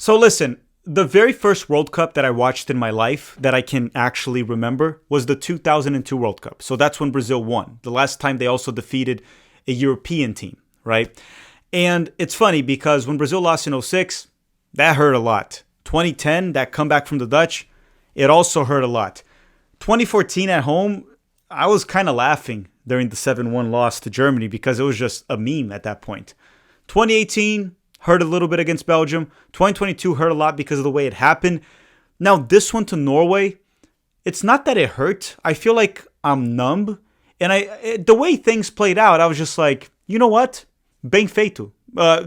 So listen, the very first World Cup that I watched in my life that I can actually remember was the 2002 World Cup. So that's when Brazil won. The last time they also defeated a European team, right? And it's funny because when Brazil lost in 2006, that hurt a lot. 2010, that comeback from the Dutch, it also hurt a lot. 2014 at home, I was kind of laughing during the 7-1 loss to Germany because it was just a meme at that point. 2018 hurt a little bit against Belgium. 2022 hurt a lot because of the way it happened. Now, this one to Norway, it's not that it hurt. I feel like I'm numb. And the way things played out, I was just like, you know what? Bem feito.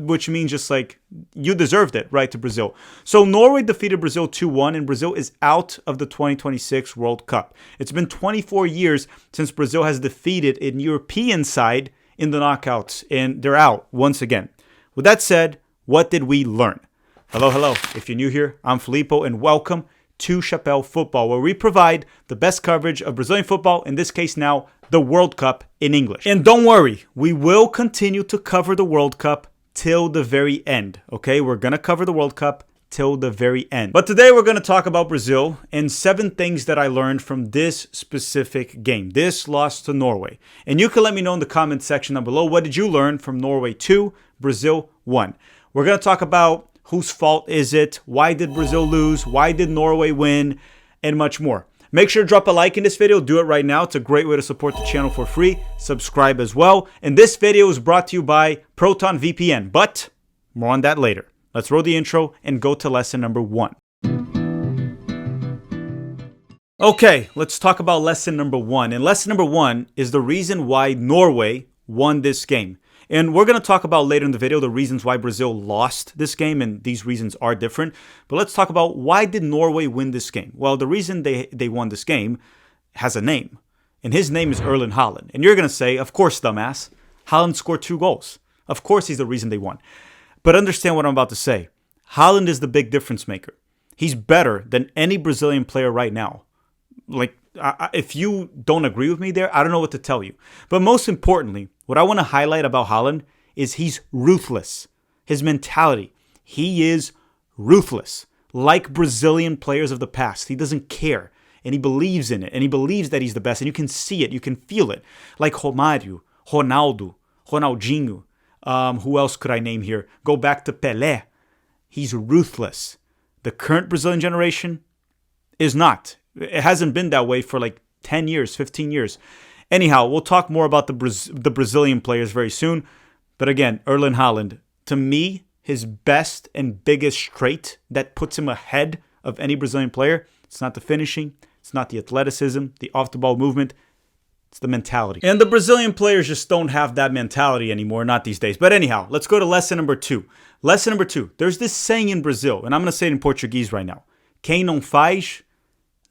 Which means just like, you deserved it, right, to Brazil. So Norway defeated Brazil 2-1, and Brazil is out of the 2026 World Cup. It's been 24 years since Brazil has defeated a European side in the knockouts, and they're out once again. With that said, what did we learn? Hello. If you're new here, I'm Filippo, and welcome to Chapéu Football, where we provide the best coverage of Brazilian football, in this case now, the World Cup in English. And don't worry, we will continue to cover the World Cup till the very end, okay? We're going to cover the World Cup till the very end. But today we're going to talk about Brazil and 7 things that I learned from this specific game, this loss to Norway. And you can let me know in the comment section down below, what did you learn from Norway 2, Brazil 1? We're going to talk about whose fault is it, why did Brazil lose, why did Norway win, and much more. Make sure to drop a like in this video. Do it right now. It's a great way to support the channel for free. Subscribe as well. And this video is brought to you by Proton VPN, but more on that later. Let's roll the intro and go to lesson number 1. Okay, let's talk about lesson number 1. And lesson number 1 is the reason why Norway won this game. And we're going to talk about later in the video the reasons why Brazil lost this game, and these reasons are different. But let's talk about why did Norway win this game? Well, the reason they won this game has a name, and his name is Erling Haaland. And you're going to say, of course, dumbass, Haaland scored 2 goals. Of course he's the reason they won. But understand what I'm about to say. Haaland is the big difference maker. He's better than any Brazilian player right now. Like, if you don't agree with me there, I don't know what to tell you. But most importantly, what I want to highlight about Haaland is he's ruthless. His mentality. He is ruthless. Like Brazilian players of the past. He doesn't care. And he believes in it. And he believes that he's the best. And you can see it. You can feel it. Like Romário, Ronaldo, Ronaldinho. Who else could I name here? Go back to Pelé. He's ruthless. The current Brazilian generation is not. It hasn't been that way for like 10 years, 15 years. Anyhow, we'll talk more about the Brazilian players very soon. But again, Erling Haaland, to me, his best and biggest trait that puts him ahead of any Brazilian player, it's not the finishing, it's not the athleticism, the off-the-ball movement, it's the mentality. And the Brazilian players just don't have that mentality anymore, not these days. But anyhow, let's go to lesson number 2. Lesson number 2, there's this saying in Brazil, and I'm going to say it in Portuguese right now. Quem não faz,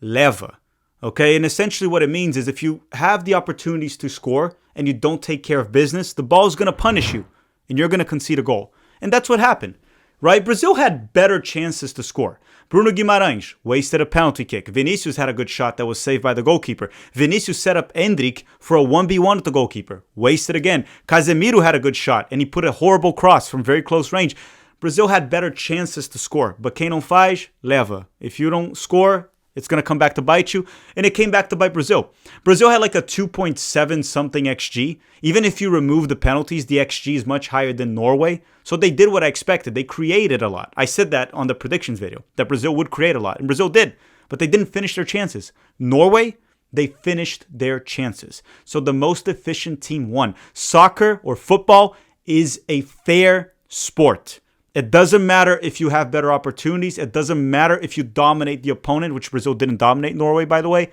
leva. Okay, and essentially what it means is if you have the opportunities to score and you don't take care of business, the ball is going to punish you and you're going to concede a goal. And that's what happened, right? Brazil had better chances to score. Bruno Guimarães wasted a penalty kick. Vinicius had a good shot that was saved by the goalkeeper. Vinicius set up Endrick for a 1v1 with the goalkeeper. Wasted again. Casemiro had a good shot and he put a horrible cross from very close range. Brazil had better chances to score, but quem não faz, leva. If you don't score, it's going to come back to bite you, and it came back to bite Brazil. Brazil had like a 2.7 something XG. Even if you remove the penalties, the XG is much higher than Norway. So they did what I expected. They created a lot. I said that on the predictions video, that Brazil would create a lot, and Brazil did, but they didn't finish their chances. Norway, they finished their chances. So the most efficient team won. Soccer or football is a fair sport. It doesn't matter if you have better opportunities. It doesn't matter if you dominate the opponent, which Brazil didn't dominate Norway, by the way.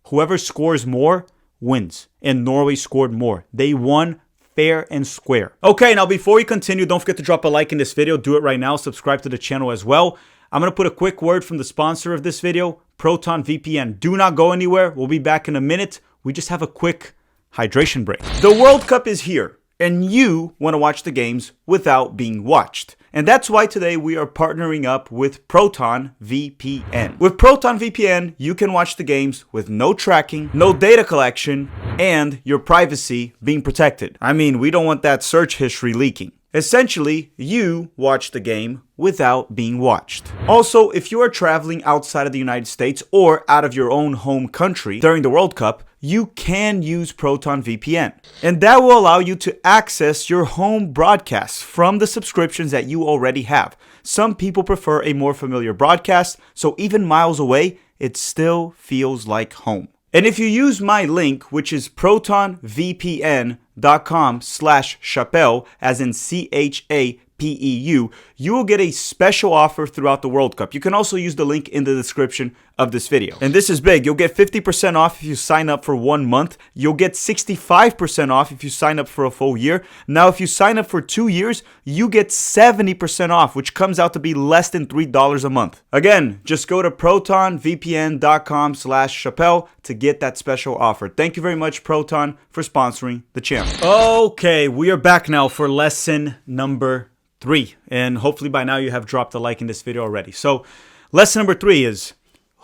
Whoever scores more wins. And Norway scored more. They won fair and square. Okay, now before we continue, don't forget to drop a like in this video. Do it right now. Subscribe to the channel as well. I'm going to put a quick word from the sponsor of this video, Proton VPN. Do not go anywhere. We'll be back in a minute. We just have a quick hydration break. The World Cup is here, and you want to watch the games without being watched. And that's why today we are partnering up with Proton VPN. With Proton VPN, you can watch the games with no tracking, no data collection, and your privacy being protected. I mean, we don't want that search history leaking. Essentially, you watch the game without being watched. Also, if you are traveling outside of the United States or out of your own home country during the World Cup, you can use Proton VPN. And that will allow you to access your home broadcasts from the subscriptions that you already have. Some people prefer a more familiar broadcast, so even miles away, it still feels like home. And if you use my link, which is protonvpn.com/Chapéu, as in CHAPEU, you will get a special offer throughout the World Cup. You can also use the link in the description of this video. And this is big. You'll get 50% off if you sign up for 1 month. You'll get 65% off if you sign up for a full year. Now, if you sign up for 2 years, you get 70% off, which comes out to be less than $3 a month. Again, just go to protonvpn.com/Chapéu to get that special offer. Thank you very much, Proton, for sponsoring the channel. Okay, we are back now for lesson number 3. And hopefully by now you have dropped a like in this video already. So lesson number 3 is,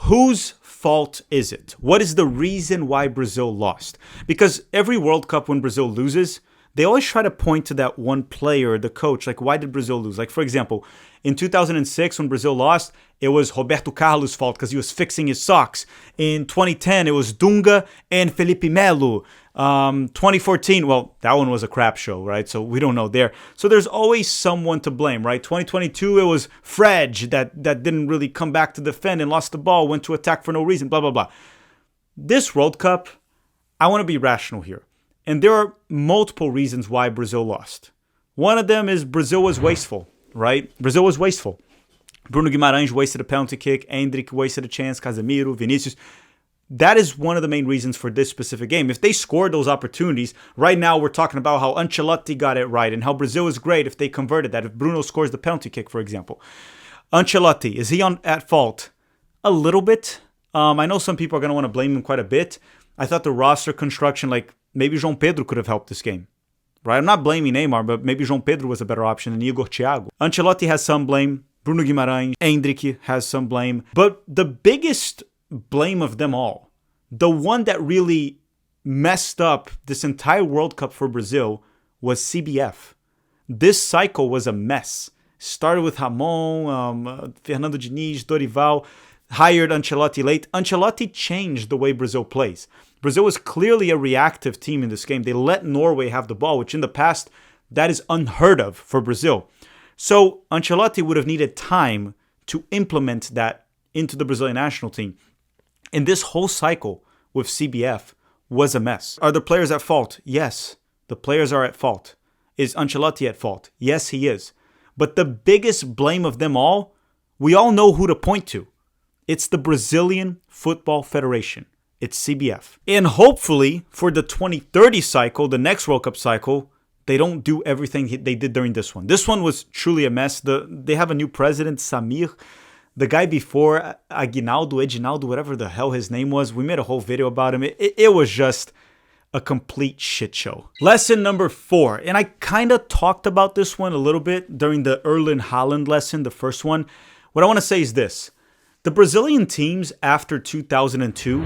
whose fault is it? What is the reason why Brazil lost? Because every World Cup when Brazil loses, they always try to point to that one player, the coach. Like, why did Brazil lose? Like, for example, in 2006 when Brazil lost, it was Roberto Carlos' fault because he was fixing his socks. In 2010, it was Dunga and Felipe Melo. 2014, well, that one was a crap show, right? So we don't know there. So there's always someone to blame, right? 2022, it was Fredge that didn't really come back to defend and lost the ball, went to attack for no reason, blah, blah, blah. This World Cup, I want to be rational here. And there are multiple reasons why Brazil lost. One of them is Brazil was wasteful, right? Brazil was wasteful. Bruno Guimarães wasted a penalty kick. Endrick wasted a chance. Casemiro, Vinicius. That is one of the main reasons for this specific game. If they scored those opportunities, right now we're talking about how Ancelotti got it right and how Brazil is great if they converted that. If Bruno scores the penalty kick, for example. Ancelotti, is he at fault? A little bit. I know some people are going to want to blame him quite a bit. I thought the roster construction, like maybe João Pedro could have helped this game. Right? I'm not blaming Neymar, but maybe João Pedro was a better option than Igor Thiago. Ancelotti has some blame. Bruno Guimarães, Endrick has some blame. But the biggest blame of them all, the one that really messed up this entire World Cup for Brazil, was CBF. This cycle was a mess. Started with Ramon, Fernando Diniz, Dorival, hired Ancelotti late. Ancelotti changed the way Brazil plays. Brazil was clearly a reactive team in this game. They let Norway have the ball, which in the past, that is unheard of for Brazil. So Ancelotti would have needed time to implement that into the Brazilian national team. And this whole cycle with CBF was a mess. Are the players at fault? Yes, the players are at fault. Is Ancelotti at fault? Yes, he is. But the biggest blame of them all, we all know who to point to. It's the Brazilian Football Federation. It's CBF. And hopefully for the 2030 cycle, the next World Cup cycle, they don't do everything they did during this one. This one was truly a mess. They have a new president, Samir. The guy before, Edinaldo, whatever the hell his name was, we made a whole video about him. It was just a complete shit show. Lesson number 4, and I kind of talked about this one a little bit during the Erling Haaland lesson, the first one. What I want to say is this. The Brazilian teams after 2002,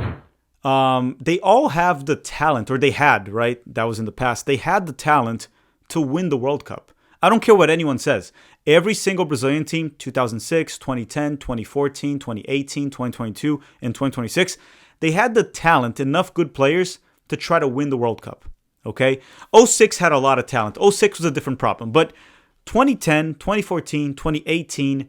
they all have the talent, or they had, right? That was in the past. They had the talent to win the World Cup. I don't care what anyone says. Every single Brazilian team, 2006, 2010, 2014, 2018, 2022, and 2026, they had the talent, enough good players to try to win the World Cup, okay? 06 had a lot of talent. 06 was a different problem, but 2010, 2014, 2018,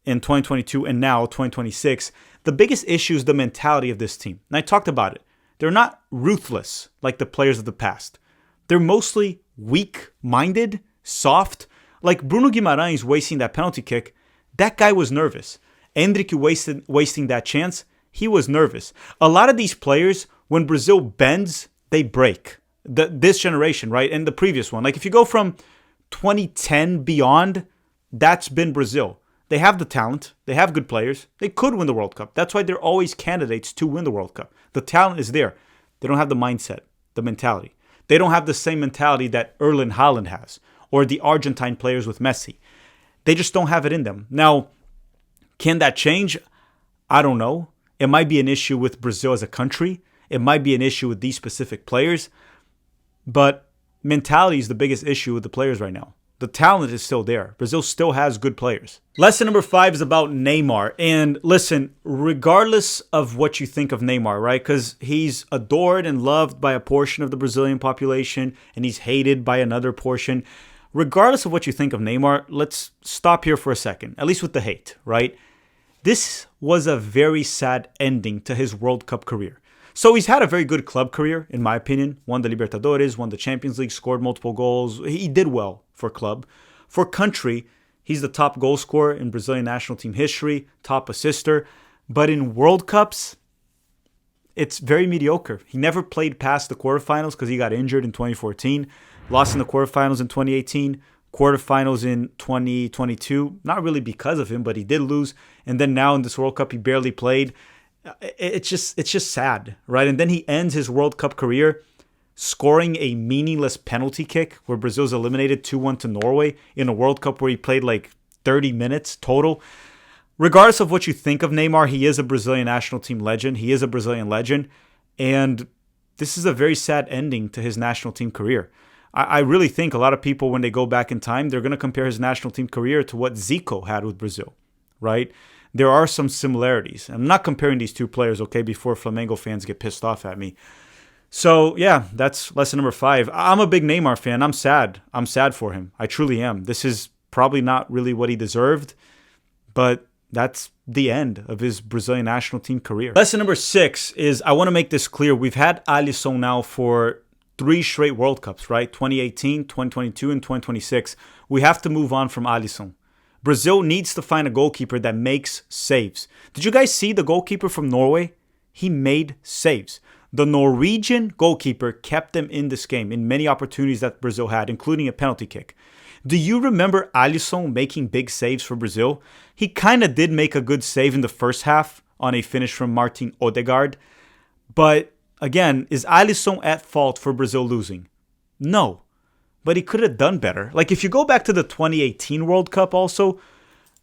and 2022, and now 2026, the biggest issue is the mentality of this team. And I talked about it. They're not ruthless like the players of the past. They're mostly weak-minded, soft. Like Bruno Guimarães wasting that penalty kick, that guy was nervous. Endrick wasting that chance, he was nervous. A lot of these players, when Brazil bends, they break. This generation, right? And the previous one. Like if you go from 2010 beyond, that's been Brazil. They have the talent. They have good players. They could win the World Cup. That's why they're always candidates to win the World Cup. The talent is there. They don't have the mindset, the mentality. They don't have the same mentality that Erling Haaland has, or the Argentine players with Messi. They just don't have it in them. Now, can that change? I don't know. It might be an issue with Brazil as a country. It might be an issue with these specific players. But mentality is the biggest issue with the players right now. The talent is still there. Brazil still has good players. Lesson number 5 is about Neymar. And listen, regardless of what you think of Neymar, right? Because he's adored and loved by a portion of the Brazilian population, and he's hated by another portion. Regardless of what you think of Neymar, let's stop here for a second, at least with the hate, right? This was a very sad ending to his World Cup career. So he's had a very good club career, in my opinion. Won the Libertadores, won the Champions League, scored multiple goals. He did well for club. For country, he's the top goal scorer in Brazilian national team history, top assister. But in World Cups, it's very mediocre. He never played past the quarterfinals because he got injured in 2014. Lost in the quarterfinals in 2018. Quarterfinals in 2022. Not really because of him, but he did lose. And then now in this World Cup, he barely played. It's just sad, right? And then he ends his World Cup career scoring a meaningless penalty kick where Brazil's eliminated 2-1 to Norway in a World Cup where he played like 30 minutes total. Regardless of what you think of Neymar, he is a Brazilian national team legend. He is a Brazilian legend. And this is a very sad ending to his national team career. I really think a lot of people, when they go back in time, they're going to compare his national team career to what Zico had with Brazil, right? There are some similarities. I'm not comparing these two players, okay, before Flamengo fans get pissed off at me. So, yeah, that's lesson number 5. I'm a big Neymar fan. I'm sad. I'm sad for him. I truly am. This is probably not really what he deserved, but that's the end of his Brazilian national team career. Lesson number 6 is, I want to make this clear. We've had Alisson now for 3 straight World Cups, right? 2018, 2022, and 2026. We have to move on from Alisson. Brazil needs to find a goalkeeper that makes saves. Did you guys see the goalkeeper from Norway? He made saves. The Norwegian goalkeeper kept them in this game in many opportunities that Brazil had, including a penalty kick. Do you remember Alisson making big saves for Brazil? He kind of did make a good save in the first half on a finish from Martin Odegaard. But again, is Alisson at fault for Brazil losing? No. But he could have done better. Like, if you go back to the 2018 World Cup also,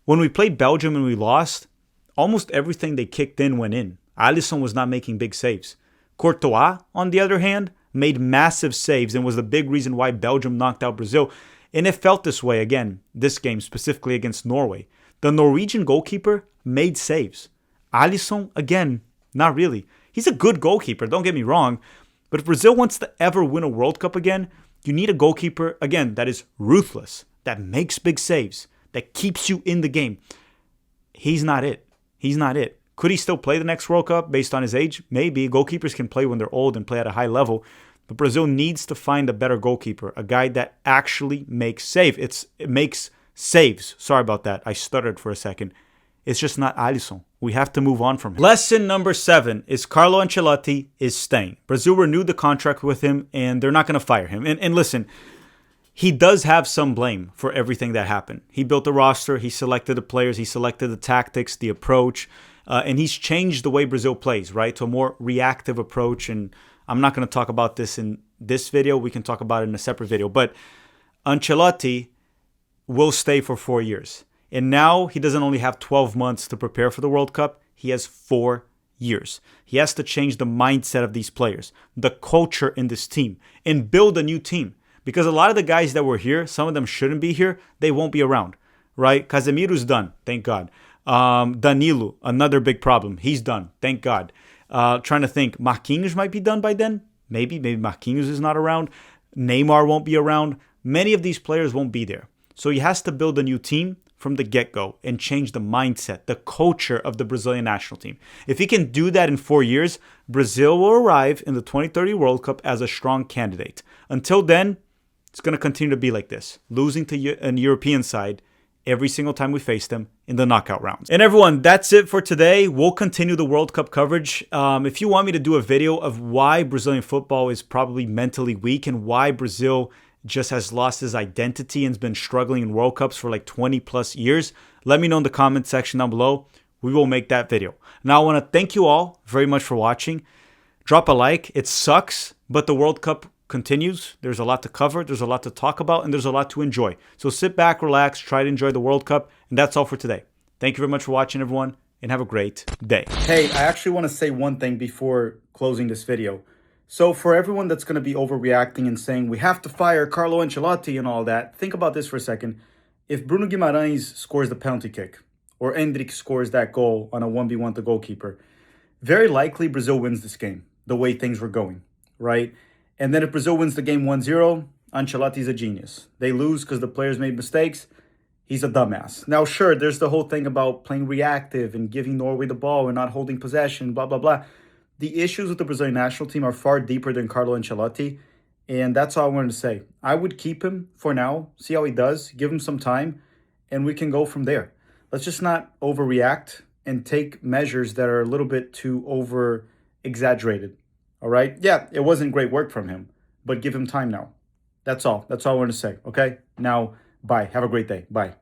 when we played Belgium and we lost, almost everything they kicked in went in. Alisson was not making big saves. Courtois, on the other hand, made massive saves and was the big reason why Belgium knocked out Brazil. And it felt this way, again, this game, specifically against Norway. The Norwegian goalkeeper made saves. Alisson, again, not really. He's a good goalkeeper, don't get me wrong. But if Brazil wants to ever win a World Cup again, you need a goalkeeper, again, that is ruthless, that makes big saves, that keeps you in the game. He's not it. He's not it. Could he still play the next World Cup based on his age? Maybe. Goalkeepers can play when they're old and play at a high level. But Brazil needs to find a better goalkeeper, a guy that actually makes saves. It makes saves. Sorry about that. I stuttered for a second. It's just not Alisson. We have to move on from him. Lesson number 7 is Carlo Ancelotti is staying. Brazil renewed the contract with him, and they're not going to fire him. And listen, he does have some blame for everything that happened. He built the roster. He selected the players. He selected the tactics, the approach. And he's changed the way Brazil plays, right, to a more reactive approach. And I'm not going to talk about this in this video. We can talk about it in a separate video. But Ancelotti will stay for 4 years. And now he doesn't only have 12 months to prepare for the World Cup. He has 4 years. He has to change the mindset of these players, the culture in this team, and build a new team. Because a lot of the guys that were here, some of them shouldn't be here. They won't be around, right? Casemiro's done, thank God. Danilo, another big problem. He's done, thank God. Trying to think, Marquinhos might be done by then. Maybe Marquinhos is not around. Neymar won't be around. Many of these players won't be there. So he has to build a new team from the get-go and change the mindset, the culture of the Brazilian national team. If he can do that in 4 years, Brazil will arrive in the 2030 World Cup as a strong candidate. Until then, it's going to continue to be like this, losing to an European side every single time we face them in the knockout rounds. And everyone, that's it for today. We'll continue the World Cup coverage. If you want me to do a video of why Brazilian football is probably mentally weak and why Brazil just has lost his identity and has been struggling in World Cups for like 20 plus years, let me know in the comment section down below. We will make that video. Now, I want to thank you all very much for watching. Drop a like. It sucks, but the World Cup continues. There's a lot to cover. There's a lot to talk about, and there's a lot to enjoy. So sit back, relax, try to enjoy the World Cup, and that's all for today. Thank you very much for watching, everyone, and have a great day. Hey, I actually want to say one thing before closing this video. So for everyone that's going to be overreacting and saying we have to fire Carlo Ancelotti and all that, think about this for a second. If Bruno Guimarães scores the penalty kick or Endrick scores that goal on a 1v1 to goalkeeper, very likely Brazil wins this game the way things were going, right? And then if Brazil wins the game 1-0, Ancelotti's a genius. They lose because the players made mistakes. He's a dumbass. Now, sure, there's the whole thing about playing reactive and giving Norway the ball and not holding possession, blah, blah, blah. The issues with the Brazilian national team are far deeper than Carlo Ancelotti, and that's all I wanted to say. I would keep him for now, see how he does, give him some time, and we can go from there. Let's just not overreact and take measures that are a little bit too over exaggerated. All right? Yeah, it wasn't great work from him, but give him time now. That's all. That's all I want to say. Okay? Now, bye. Have a great day. Bye.